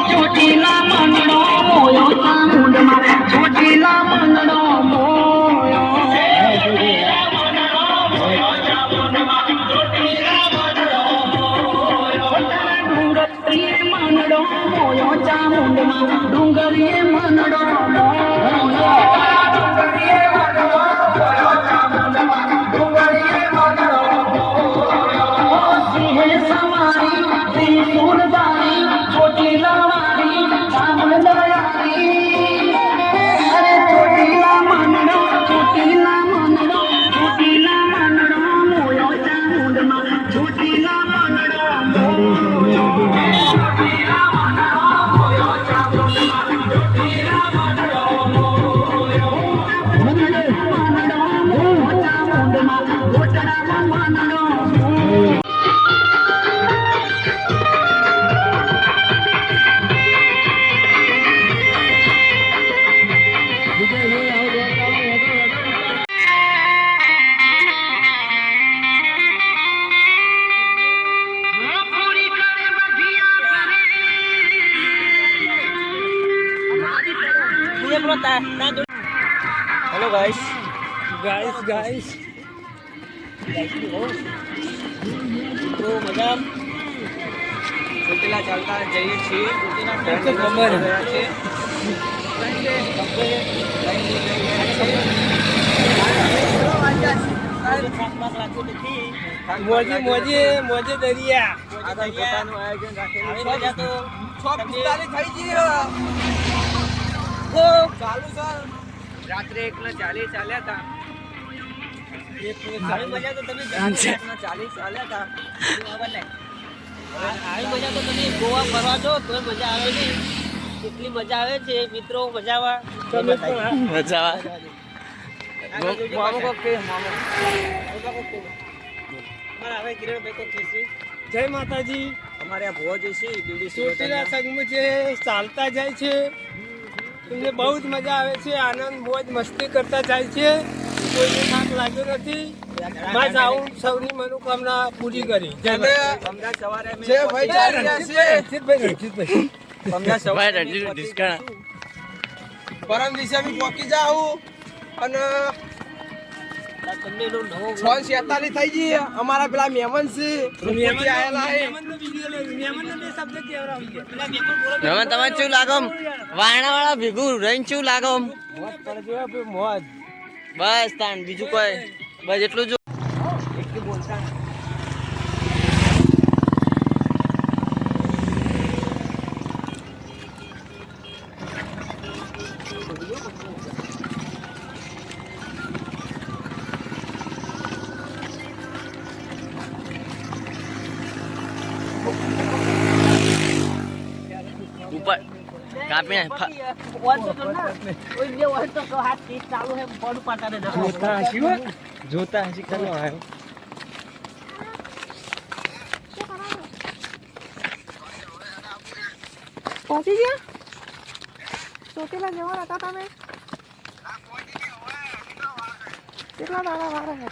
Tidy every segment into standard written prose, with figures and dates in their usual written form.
ચોટીલા મંડળો મોયો ચામુંડમાં ચોટીલા મંડળો મોયો ડુંગરીએ મંડળો મોયો ચામુંડમાં ડુંગરીએ મંડળો સિંહે સવારી ત્રિશુલધારી ચોટીલા વાળી ચામુંડયારી અરે ચોટીલા મંડળો મોયો ચામુંડમાં ચોટીલા મંડળો हेलो गाइस तो मजा ચોટીલા ચાલતા જઈએ છીએ મોજે દરિયા પોતાનું આયોજન રાખેલું થઈ ગયો ચાલુ સર રાત્રે 1:40 ચાલ્યા હતા 1:40 મજા તો તમે 40 ચાલ્યા હતા બરાબર ને આવી મજા તો તમે ગોવા ફરવા જો તો મજા આવે છે કેટલી મજા આવે છે મિત્રો મજા જય માતાજી અમારે આ ભોજ છે ચોટીલા સંઘમાં જે ચાલતા જાય છે તમને બહુ જ મજા આવે છે આનંદ મોજ મસ્તી કરતા જાય છે કોઈને થાક લાગ્યો નથી બસ આવું સૌની મનોકામના પૂરી કરી પરમ દિવસે પહોંચી જાઉં અને 6:47 થઈ ગઈ અમારા પેલા મહેમાન છે મહેમાન તમે શું લાગો વાયણા વાળા ભેગું રહીને શું લાગો મોજ બસ તાન બીજું કોઈ બસ એટલું જ એટલું બોલતા ઉપર કાપીને જોતા હસી કરો આવ્યો પહોંચી ગયા ચોટીલા જવાના હતા તમે કેટલા દાડા વાર છે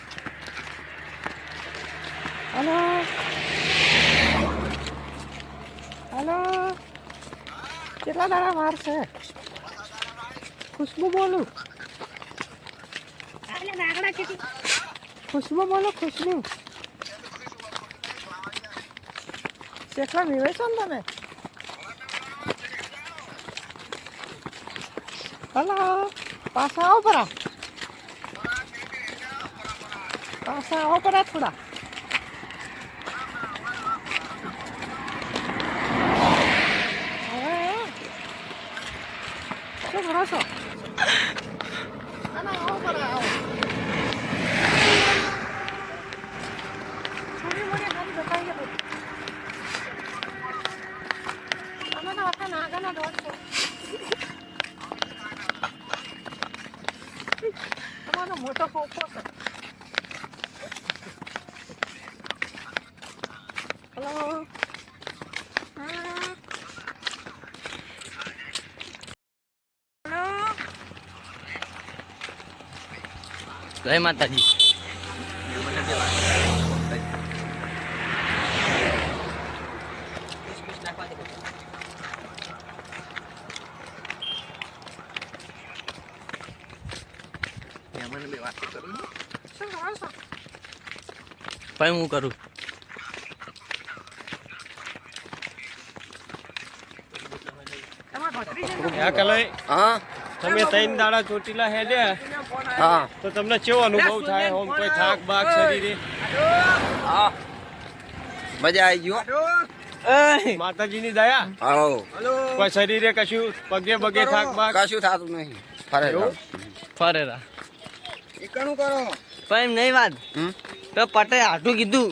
હલો હલો કેટલા દાડા વાર છે ખુશ્બુ બોલું ખુશ્બુ બોલો ખુશ્બુ શેખલા વિવે છો ને તમે હલો પાછા આવો પરા થોડા શું કરો છો આવો પરા આવો તમારો મોટો પોપો છે હલો જય માતાજી. ભાઈ હું કરું હા તમે 3 દાડા ચોટીલા હેડ્યા હા તો તમને કેવો અનુભવ થાય ઓમ કોઈ થાક બાક શરીરે મજા આવી ગયો માતાજીની દયા આવો કોઈ શરીરે કશું પગે બગે થાક બાક કશું થતું નહીં ફરેરા પણ નહીં વાત તો પટે આટું કીધું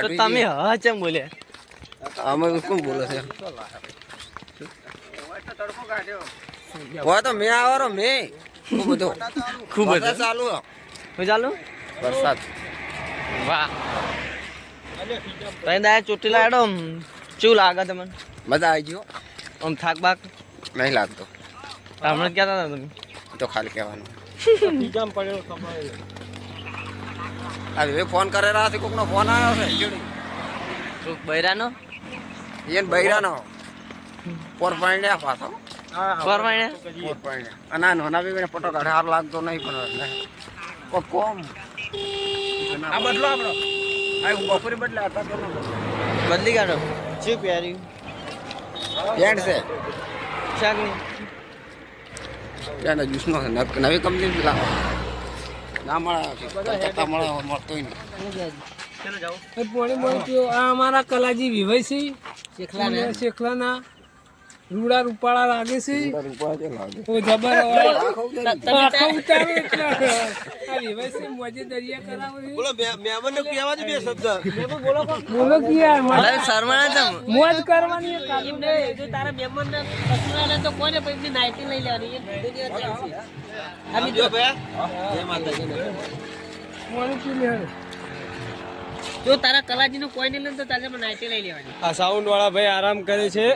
તો તમે હા ચમ બોલ્યા અમે શું બોલે છે હોય તો મેં આવવાનો મેં ખૂબ બધો ખૂબ બધો ચાલુ હું ચાલુ વરસાદ વાહ તઈ દાય ચોટીલા હેડો શું લાગે તમને મજા આવી ગયો આમ થાક બાક નહીં લાગતો હમણાં ક્યાં હતા તમે તો ખાલી કહેવાનું બીજામ પડેલો ખબર હવે ફોન કરેલા છે કોકનો ફોન આવ્યો છે શું બૈરાનો એને બૈરાનો પોર પાણી પાછો પોર પાણી અને નાના બી પટો કાઢે હાર લાગતો નહીં પણ કોમ આ બદલો આપણો આ બપોરે બદલા હતા તો બદલી કાઢો શું પહેર્યું પેન્ટ છે શાક નહીં પેન્ટ જ્યુસનો નવી કંપની લાવો ના મળે મળતો નહીં આ અમારા કલાજી વિભાઈ છે શેખલાના રૂડા રૂપાળા લાગે છે ઓ જબર આખો ઉતારે એટલે આ વિભાઈ છે મોજે દરિયા કરાવે બોલો મહેમાનને કહેવા દે બે શબ્દ બોલો બોલો કે યાર અરે શર્માના તમ મોજ કરવાની કામ ને જો તારા મહેમાનને પસંદ તો કોને પછી નાઈટી લઈ લેવાની એ દુનિયા ચાલશે આમી જો ભયા જય માતાજી મોણી પી લે જો તારા કલાજીનું કોઈ નહીં લે તો તારે નાઈટી લઈ લેવાની આ સાઉન્ડ વાળા ભાઈ આરામ કરે છે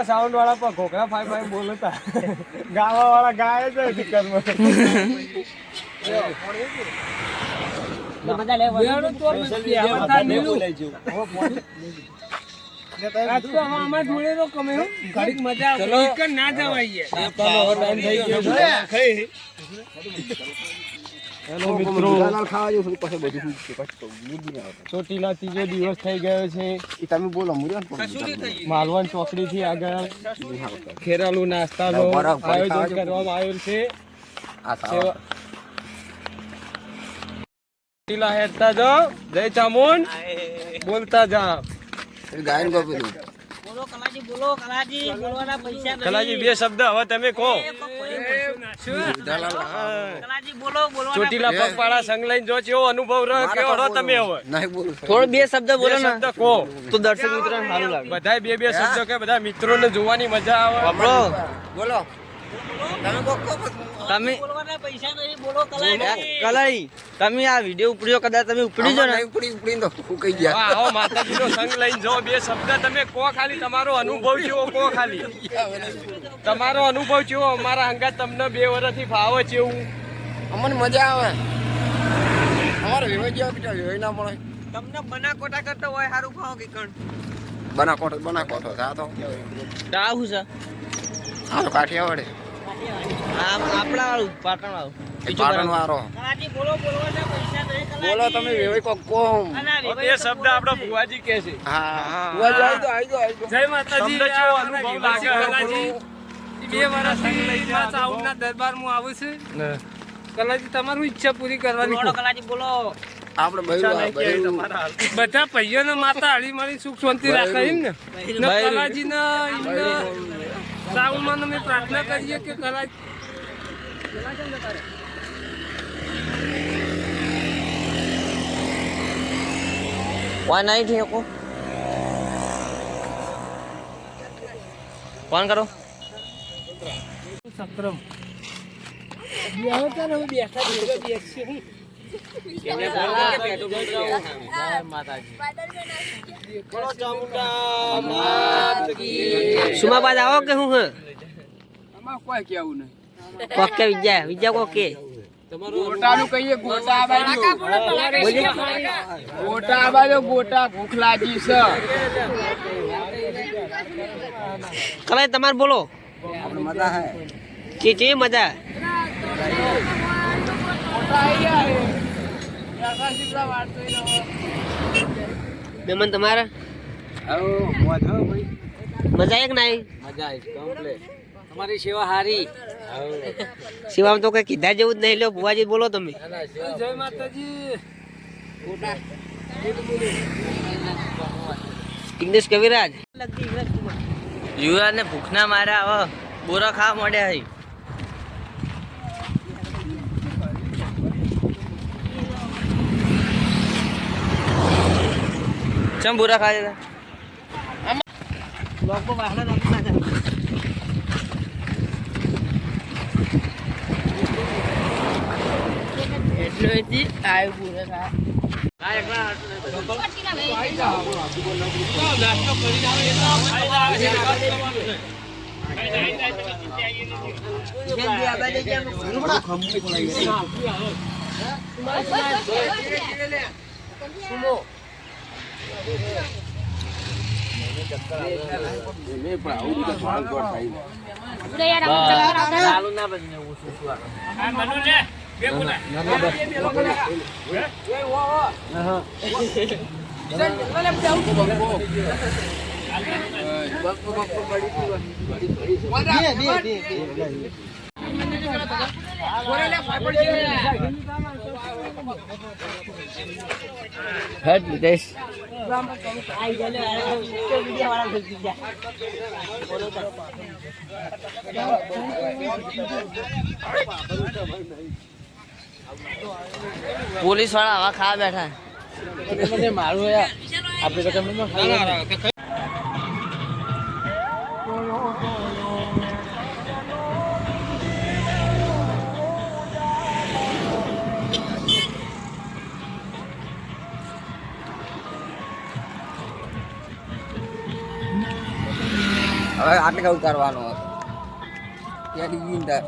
સાઉન્ડ વાળા પર ઘોકરા ફાઈ ફાઈ બોલતા ગાવા વાળા ગાય છે બધા ચોટીલા ત્રીજો દિવસ થઈ ગયો છે તમે બોલો માલવણ ચોકડી થી આગળ ખેરાલુ નાસ્તાનો આયોજન કરવામાં આવેલ છે ચોટીલા હેડતા જાઓ જય ચામુંડ બોલતા જાઓ ગાયન ગોપી બોલો કલાજી બોલવાના પૈસા નહીં કલાજી બે શબ્દ હવે તમે કહો કલાજી બોલવાના ચોટીલા પગપાળા સંગ લઈને જો કેવો અનુભવ રહ્યો કેવો રહો તમે હવે નહીં બોલું થોડો બે શબ્દ બોલો બે ને શબ્દ કહો તો દર્શક મિત્રોને સારું લાગે. બધાય બે શબ્દ કે બધા મિત્રોને જોવાની મજા આવે આપણો બોલો તમે તમે બોલવાના પૈસા નહીં બોલો કલાજી કલાઈ તમે આ વિડીયો ઉપડ્યો કદાચ તમે ઉપડી જો ને ઉપડી તો ફૂકાઈ ગયા વાહ, આવો માતાજીનો સંગ લઈને જો બે શબ્દ તમે કહો ખાલી તમારો અનુભવ કેવો કહો ખાલી તમારો અનુભવ કેવો અમારા અંગાત તમને 2 વર્ષથી ફાવે છે એવું અમને મજા આવે અમારે વિવાહ જેવા બીજા વિવાહ ના મળે તમને બનાકોટા કરતો હોય સારું ખાઓ કે કણ બનાકોઠો થા તો આવું છે હાલો કાઠિયાવાડે આપણા વાળું પાટણ વાળું પાટણ વાળો કલાજી બોલવાના પૈસા નહીં કલાજી બોલો તમે વિવાહ કોમ બે શબ્દ આપણા ભુવાજી કહે છે હા આવી દો જય માતાજી તમને કેવો અનુભવ લાગે કલાજી 2 વર્ષથી ચાઉના દરબારમાં આવું છે કલાજી તમારું ઈચ્છા પૂરી કરવાની બોલો કલાજી બોલો આપણે બૈરું બધા ભાઈઓને માતા હળી મળી સુખ શાંતિ રાખે એમ ને કલાજીને સાઉન્ડમાં અમે પ્રાર્થના કરીએ કે કલાજી વા નહીં ઠીક ફોન કરો સક્રમ સુમા બાદ આવો કે હું કોઈ કેવું નહીં. કોકે વિજ્યા કોકે ગોટાનું કહીએ ગોટા બાજુ. ગોટા બાજુ ગોટા ભૂખ લાગી છે. કલાઈ તમારે બોલો આપણે મજા હે. ચી મજા મેમન તમારે મજા એક નહીં મજા આવી કમ્પ્લીટ. તમારી સેવા હારી. શિવામાં તો કઈ કીધા જેવું જ નહીં લો ભુવાજી બોલો તમે જય માતાજી. ઇગ્નેશ કવિરાજ યુવરાજ ને ભૂખના માર્યા હવે બોરા ખાવા મળ્યા હઈ ચમ બોરા ખાય છે ચાલુ ના બને હેડ લીધેશ પોલીસ વાળા આવા ખાવા બેઠા મારું આપણે હવે આટલે ઉતારવાનો હતો ત્યાં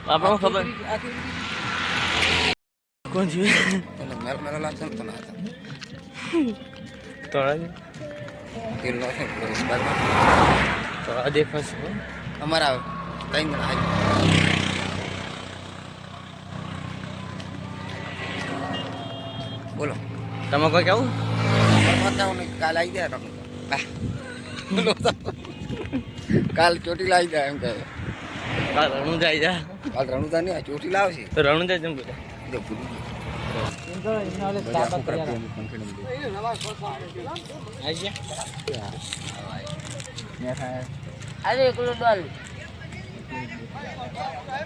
આપણને ખબર કોણ છે મેલો લાગશે ને તને તોડા કિલ્લો છે તોડા દેખાશે અમારા કઈ ના બોલો તમે કોઈ કેવું કાલ આવી જાય તમે કાલ ચોટી લાવી જાય એમ કહે કાલ રણું જાય જા કાલ રણુદા નહીં ચોટી લાવશે તો રણું જાય જેમ બોલે જો ભૂલી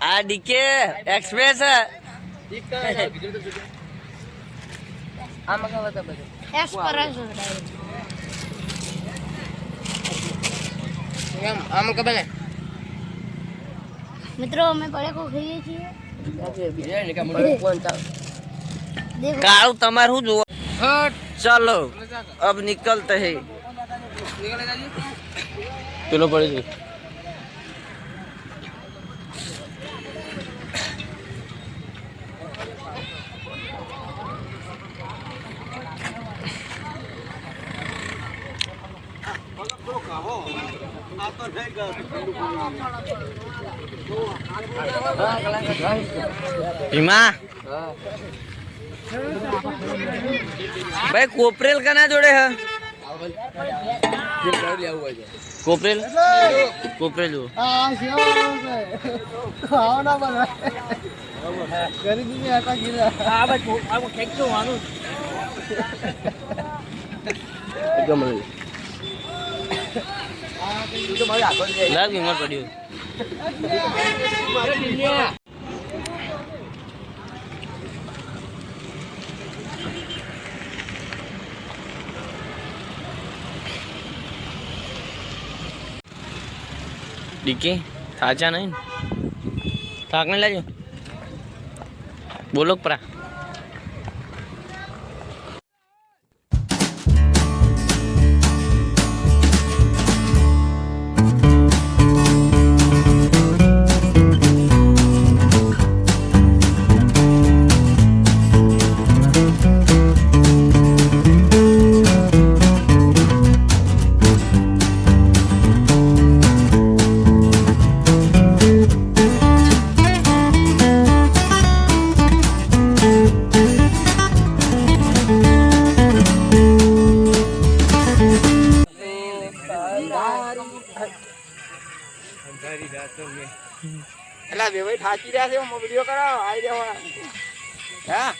આ ડીકે એક્સપ્રેસ મિત્રો અમે પડાકો ખાઈએ છીએ કાળું તમારું શું જોવો ચાલો અબ નિકલતે હે પેલો પડે છે ભીમા ભાઈ કોપરેલ કના જોડે હે કોપરેલ કોપરેલ જો લાગ બીમાર પડ્યું ડીકે સાચા નહીં થાક નહીં લાગ્યો બોલો પરા એટલે બે ભાઈ થાકી રહ્યા છે વિડીયો કરાવો આવી જાવ હા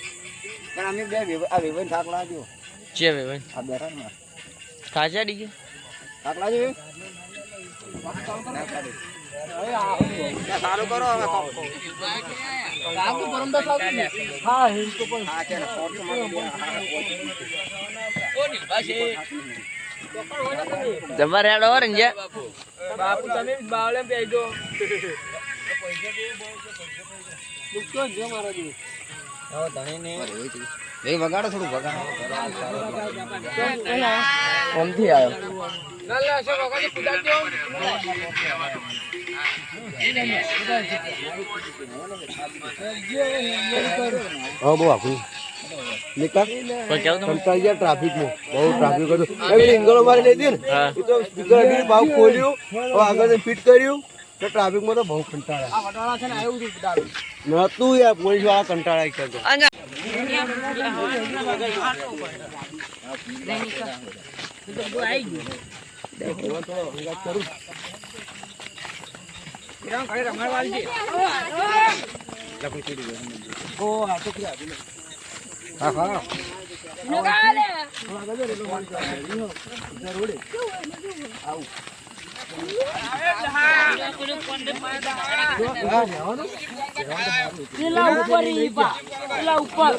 પણ અમે બે આ વેવાઈ થાક લાગ્યો છે ભાઈ આ બેઠા ને ખાચા ડી થાક લાગ્યો સારું કરો હવે હા હિલ તો પણ હા છે ને ફોર્ટ માં જબર હેડો રંજે બાપુ તમે બાવળે પે દો દુખતો જો મારો દી હવે ધણીને એ વગાડો થોડું વગાડો કોમથી આવ્યો ના લા સો વગાડી પૂજા દો હા બહુ આખું નિકાલ કોઈ કેવું તમે કંટાળી ગયા ટ્રાફિકમાં બહુ ટ્રાફિક હતું એવી રીંગણો મારી લીધી ને હા. એ તો સ્પીકર અડીને ભાવ ખોલ્યું હવે આગળ ફિટ કર્યું તો ટ્રાફિકમાં તો બહુ કંટાળ્યા આ વટાળા છે ને આવ્યું હતું દારૂ નતું યાર પોલીસ વાળા કંટાળા કરતો કિરણ ખાલી રમાડવાળી છે ઓ આ તો ક્યાં હા હા પેલા ઉપર ઈ બા પેલા ઉપર